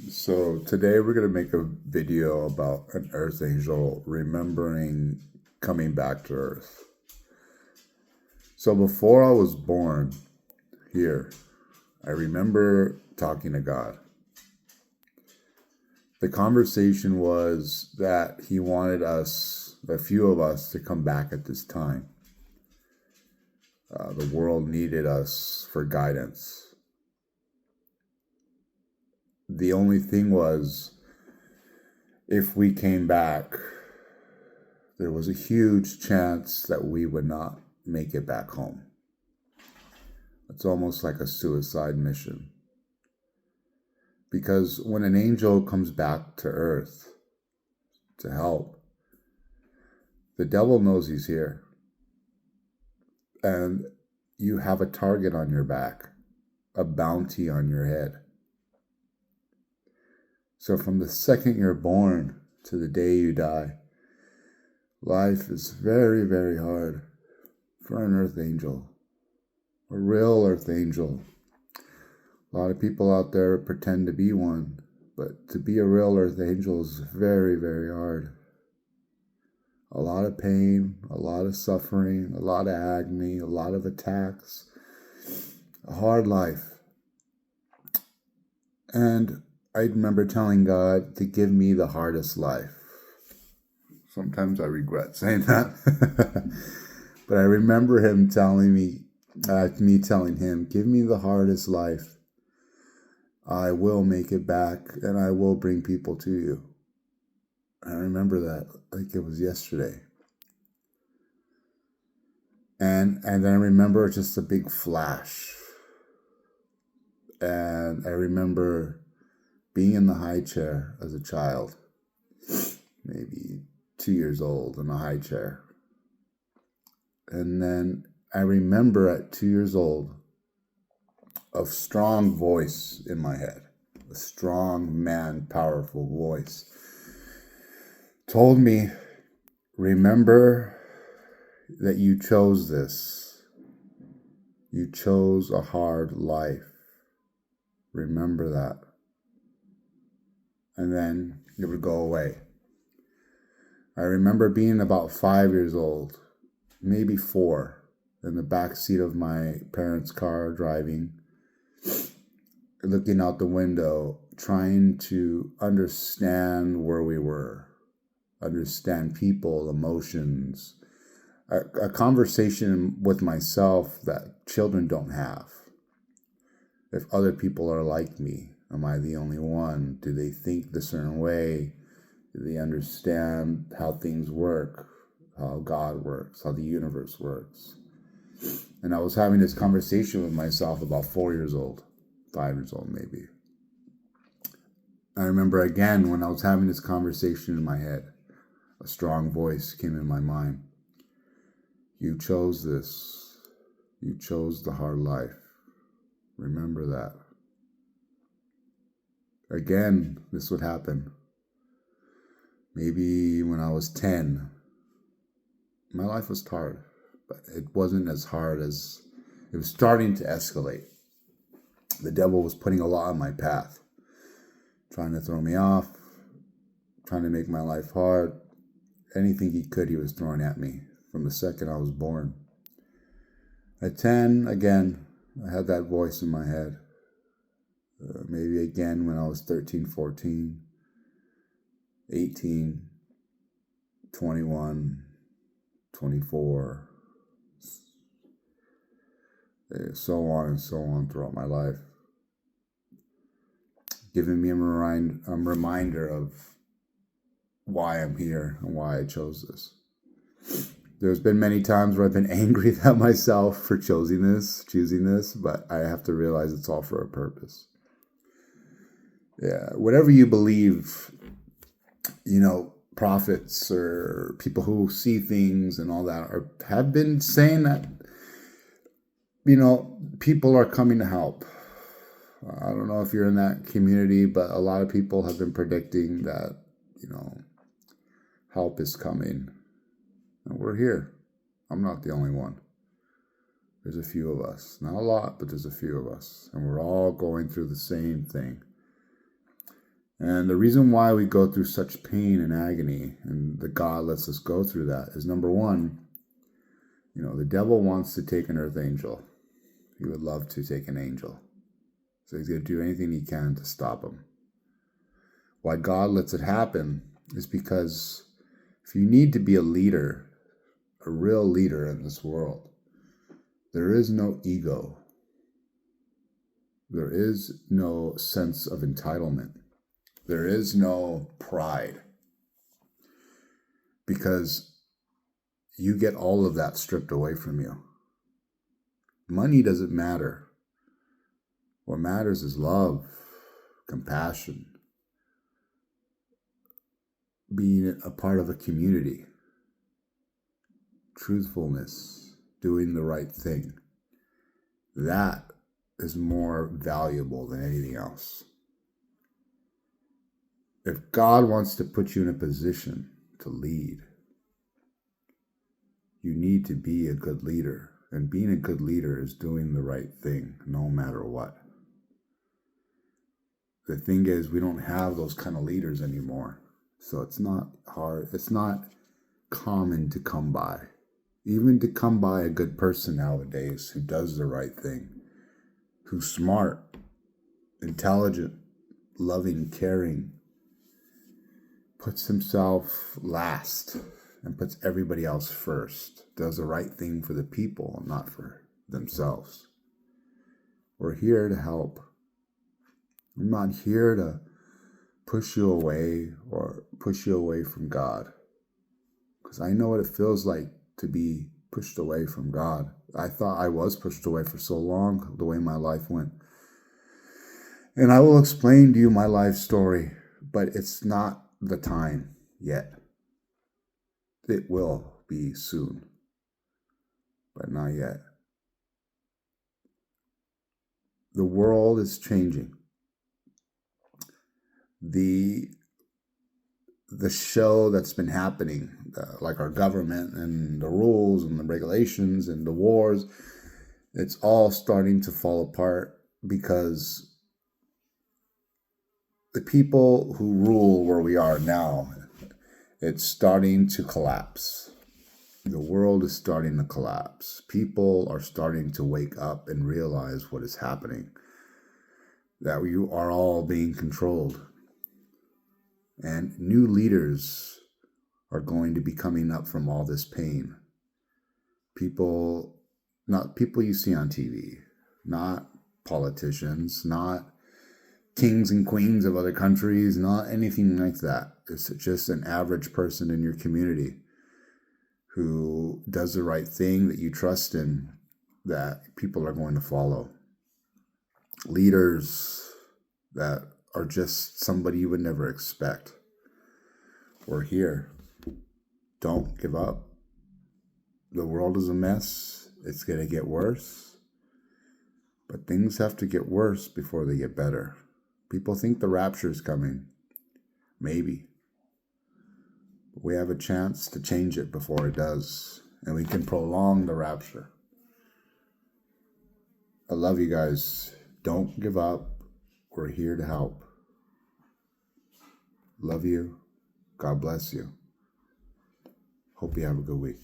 So today we're going to make a video about an earth angel remembering coming back to earth. So before I was born here, I remember talking to God. The conversation was that he wanted us, a few of us, to come back at this time. The world needed us for guidance. The only thing was, if we came back, there was a huge chance that we would not make it back home. It's almost like a suicide mission. Because when an angel comes back to earth to help, the devil knows he's here. And you have a target on your back, a bounty on your head. So from the second you're born to the day you die, life is very, very hard for an earth angel, a real earth angel. A lot of people out there pretend to be one, but to be a real earth angel is very, very hard. A lot of pain, a lot of suffering, a lot of agony, a lot of attacks, a hard life. And I remember telling God to give me the hardest life. Sometimes I regret saying that. But I remember him telling me, telling him, give me the hardest life. I will make it back and I will bring people to you. I remember that like it was yesterday. And then I remember just a big flash. And I remember being in the high chair as a child, maybe 2 years old in a high chair. And then I remember at 2 years old, a strong voice in my head, a strong man, powerful voice, told me, remember that you chose this. You chose a hard life. Remember that. And then it would go away. I remember being about 5 years old, maybe 4, in the back seat of my parents' car driving, looking out the window, trying to understand where we were, understand people, emotions, a conversation with myself that children don't have. If other people are like me, am I the only one? Do they think the certain way? Do they understand how things work, how God works, how the universe works? And I was having this conversation with myself about 4 years old, 5 years old maybe. I remember again when I was having this conversation in my head, a strong voice came in my mind. You chose this. You chose the hard life. Remember that. Again, this would happen. Maybe when I was 10. My life was hard, but it wasn't as hard as it was starting to escalate. The devil was putting a lot on my path, trying to throw me off, trying to make my life hard. Anything he could, he was throwing at me from the second I was born. At 10, again, I had that voice in my head. Maybe again when I was 13, 14, 18, 21, 24, so on and so on throughout my life. Giving me a reminder of why I'm here and why I chose this. There's been many times where I've been angry at myself for choosing this, but I have to realize it's all for a purpose. Yeah, whatever you believe, prophets or people who see things and all that have been saying that, people are coming to help. I don't know if you're in that community, but a lot of people have been predicting that, help is coming. And we're here. I'm not the only one. There's a few of us. Not a lot, but there's a few of us. And we're all going through the same thing. And the reason why we go through such pain and agony, and that God lets us go through that, is number one, the devil wants to take an earth angel. He would love to take an angel. So he's going to do anything he can to stop him. Why God lets it happen is because if you need to be a leader, a real leader in this world, there is no ego. There is no sense of entitlement. There is no pride. Because you get all of that stripped away from you. Money doesn't matter. What matters is love, compassion, being a part of a community, truthfulness, doing the right thing. That is more valuable than anything else. If God wants to put you in a position to lead, you need to be a good leader. And being a good leader is doing the right thing, no matter what. The thing is, we don't have those kind of leaders anymore. So it's not hard. It's not common to come by. Even to come by a good person nowadays who does the right thing, who's smart, intelligent, loving, caring, puts himself last and puts everybody else first, does the right thing for the people, not for themselves. We're here to help. I'm not here to push you away or push you away from God, because I know what it feels like to be pushed away from God. I thought I was pushed away for so long, the way my life went. And I will explain to you my life story, but it's not the time yet. It will be soon, but not yet. The world is changing. The show that's been happening, like our government and the rules and the regulations and the wars, it's all starting to fall apart because the people who rule where we are now, it's starting to collapse. The world is starting to collapse. People are starting to wake up and realize what is happening, that you are all being controlled. And new leaders are going to be coming up from all this pain. People, not people you see on TV, not politicians, not kings and queens of other countries, not anything like that. It's just an average person in your community who does the right thing that you trust in, that people are going to follow. Leaders that are just somebody you would never expect. We're here. Don't give up. The world is a mess. It's going to get worse. But things have to get worse before they get better. People think the rapture is coming. Maybe. But we have a chance to change it before it does. And we can prolong the rapture. I love you guys. Don't give up. We're here to help. Love you. God bless you. Hope you have a good week.